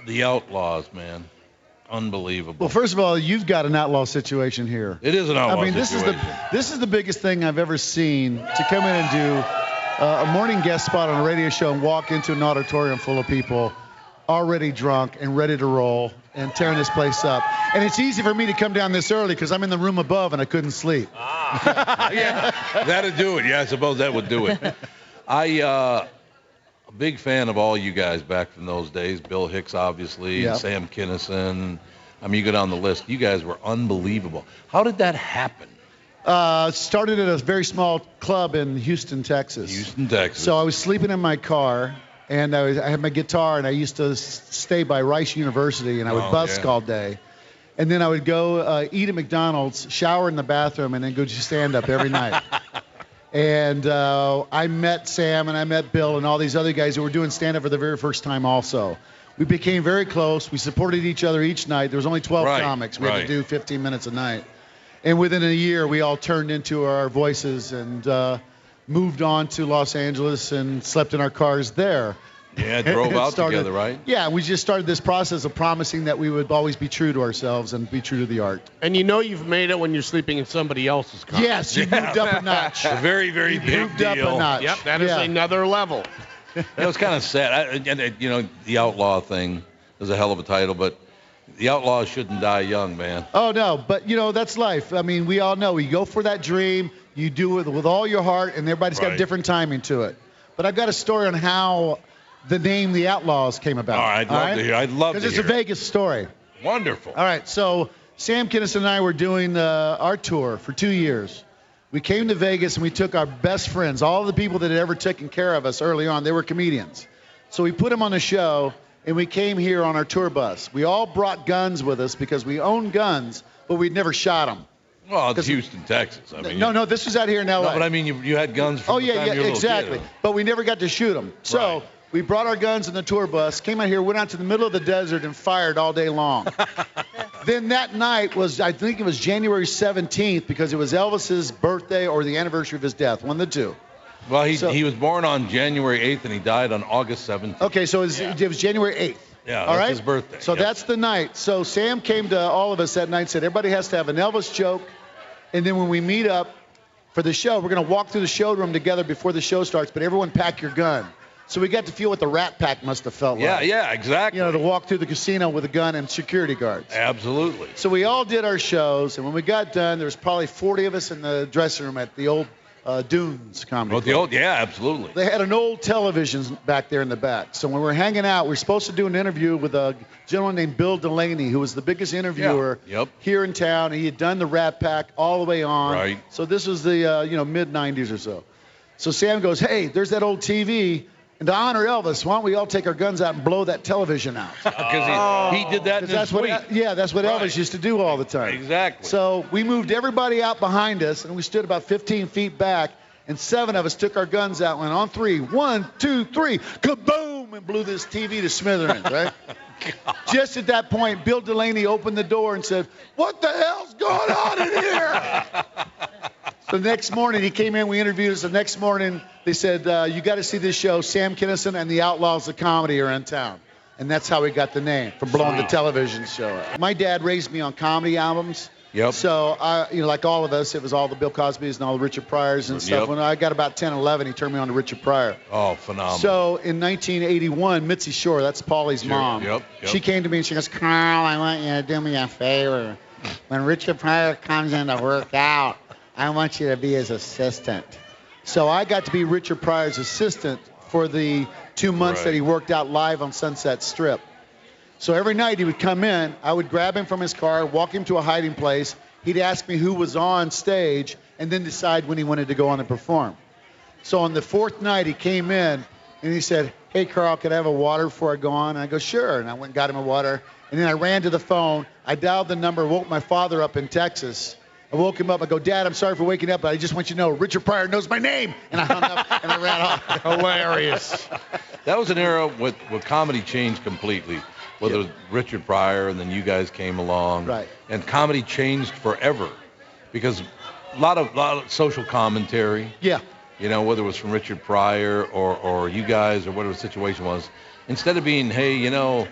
The Outlaws, man. Unbelievable. Well, first of all, you've got an outlaw situation here. It is an outlaw situation. This is the biggest thing I've ever seen, to come in and do a morning guest spot on a radio show and walk into an auditorium full of people already drunk and ready to roll and tearing this place up. And it's easy for me to come down this early because I'm in the room above and I couldn't sleep. Yeah, that'd do it. Yeah, I suppose that would do it. A big fan of all you guys back from those days. Bill Hicks, obviously, Yep. and Sam Kinison. I mean, you go down the list. You guys were unbelievable. How did that happen? Started at a very small club in Houston, Texas. Houston, Texas. So I was sleeping in my car, and I had my guitar, and I used to stay by Rice University, and I would busk all day. And then I would go eat at McDonald's, shower in the bathroom, and then go to stand-up every night. And I met Sam and I met Bill and all these other guys who were doing stand-up for the very first time also. We became very close. We supported each other each night. There was only 12 comics. We had to do 15 minutes a night. And within a year, we all turned into our voices and moved on to Los Angeles and slept in our cars there. Yeah, drove out together, right? Yeah, we just started this process of promising that we would always be true to ourselves and be true to the art. And you know you've made it when you're sleeping in somebody else's car. Yes, you moved up a notch. A very, very big moved deal. Up a notch. Yep, that is another level. It was kind of sad. The Outlaw thing is a hell of a title, but the Outlaws shouldn't die young, man. Oh, no, but, that's life. I mean, we all know. You go for that dream, you do it with all your heart, and everybody's got different timing to it. But I've got a story on how the name The Outlaws came about. All right, I'd love to hear. I'd love to hear. Because it's a Vegas story. Wonderful. All right, so Sam Kinison and I were doing our tour for 2 years. We came to Vegas and we took our best friends, all the people that had ever taken care of us early on. They were comedians. So we put them on the show, and we came here on our tour bus. We all brought guns with us because we owned guns, but we'd never shot them. Well, it's Houston, Texas. I mean, no, this was out here in L.A. No, but I mean, you had guns from the time you were a little exactly. kid. But we never got to shoot them. So we brought our guns in the tour bus, came out here, went out to the middle of the desert, and fired all day long. Then that night was, I think it was January 17th, because it was Elvis's birthday or the anniversary of his death, one of the two. Well, he was born on January 8th, and he died on August 17th. Okay, so it was January 8th. Yeah, all that's his birthday. So that's the night. So Sam came to all of us that night and said, everybody has to have an Elvis joke, and then when we meet up for the show, we're going to walk through the showroom together before the show starts, but everyone pack your gun. So we got to feel what the Rat Pack must have felt like. Yeah, exactly. To walk through the casino with a gun and security guards. Absolutely. So we all did our shows, and when we got done, there was probably 40 of us in the dressing room at the old Dunes Comedy Club. Absolutely. They had an old television back there in the back. So when we were hanging out, we were supposed to do an interview with a gentleman named Bill Delaney, who was the biggest interviewer here in town. He had done the Rat Pack all the way on. Right. So this was the mid-'90s or so. So Sam goes, hey, there's that old TV. And to honor Elvis, why don't we all take our guns out and blow that television out? Because he did that in his suite. That's what Elvis used to do all the time. Exactly. So we moved everybody out behind us, and we stood about 15 feet back, and 7 of us took our guns out and went on 3. 1, 2, 3, kaboom, and blew this TV to smithereens, right? Just at that point, Bill Delaney opened the door and said, what the hell's going on in here? So the next morning, he came in, we interviewed us. The next morning, they said, you got to see this show. Sam Kinison and the Outlaws of Comedy are in town. And that's how we got the name, from blowing the television show up. My dad raised me on comedy albums. Yep. So, like all of us, it was all the Bill Cosbys and all the Richard Pryors and stuff. When I got about 10, 11, he turned me on to Richard Pryor. Oh, phenomenal. So in 1981, Mitzi Shore, that's Paulie's mom, she came to me and she goes, Carl, I want you to do me a favor. When Richard Pryor comes in to work out, I want you to be his assistant. So I got to be Richard Pryor's assistant for the 2 months that he worked out live on Sunset Strip. So every night he would come in, I would grab him from his car, walk him to a hiding place. He'd ask me who was on stage and then decide when he wanted to go on and perform. So on the 4th night he came in and he said, hey, Carl, can I have a water before I go on? And I go, sure. And I went and got him a water. And then I ran to the phone. I dialed the number, woke my father up in Texas. I woke him up. I go, Dad, I'm sorry for waking up, but I just want you to know Richard Pryor knows my name. And I hung up and I ran off. Hilarious. That was an era where comedy changed completely. Whether it was Richard Pryor and then you guys came along. Right. And comedy changed forever because a lot of social commentary. Yeah. Whether it was from Richard Pryor or you guys or whatever the situation was. instead of being, hey,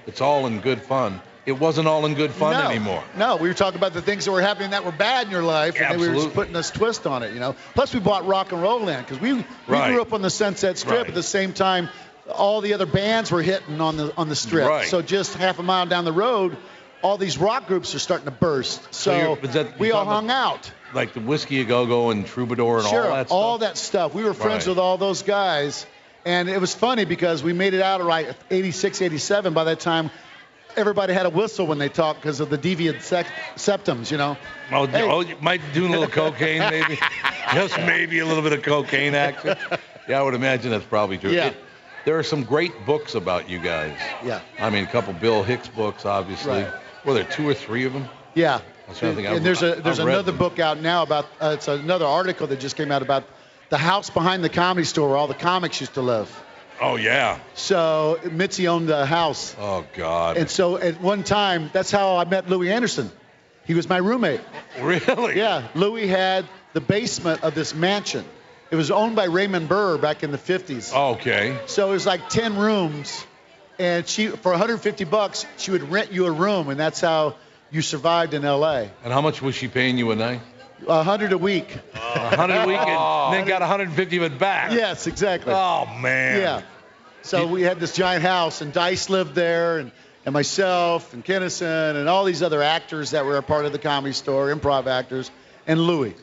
it's all in good fun, it wasn't all in good fun anymore. No, we were talking about the things that were happening that were bad in your life, and we were just putting this twist on it, Plus, we bought Rock and Roll Land because we grew up on the Sunset Strip. At the same time, all the other bands were hitting on the strip. Right. So just half a mile down the road, all these rock groups are starting to burst. So we all hung out. Like the Whiskey A Go-Go and Troubadour and all that stuff? All that stuff. We were friends with all those guys. And it was funny because we made it out right 86, 87. By that time, everybody had a whistle when they talked because of the deviant septums, You might do a little cocaine maybe. Just maybe a little bit of cocaine action. Yeah, I would imagine that's probably true. Yeah. There are some great books about you guys. Yeah. I mean, a couple Bill Hicks books, obviously. Right. Were there 2 or 3 of them? Yeah. And there's another book out now about it's another article that just came out about the house behind the Comedy Store where all the comics used to live. Oh, yeah. So Mitzi owned the house. Oh, God. And so at one time, that's how I met Louis Anderson. He was my roommate. Really? Yeah. Louis had the basement of this mansion. It was owned by Raymond Burr back in the 50s. Okay. So it was like 10 rooms. And for $150, she would rent you a room, and that's how you survived in L.A. And how much was she paying you a night? $100 a week. $100 a week, and then got $150 of it back. Yes, exactly. Oh, man. Yeah. So we had this giant house, and Dice lived there, and myself, and Kennison, and all these other actors that were a part of the Comedy Store, improv actors, and Louis.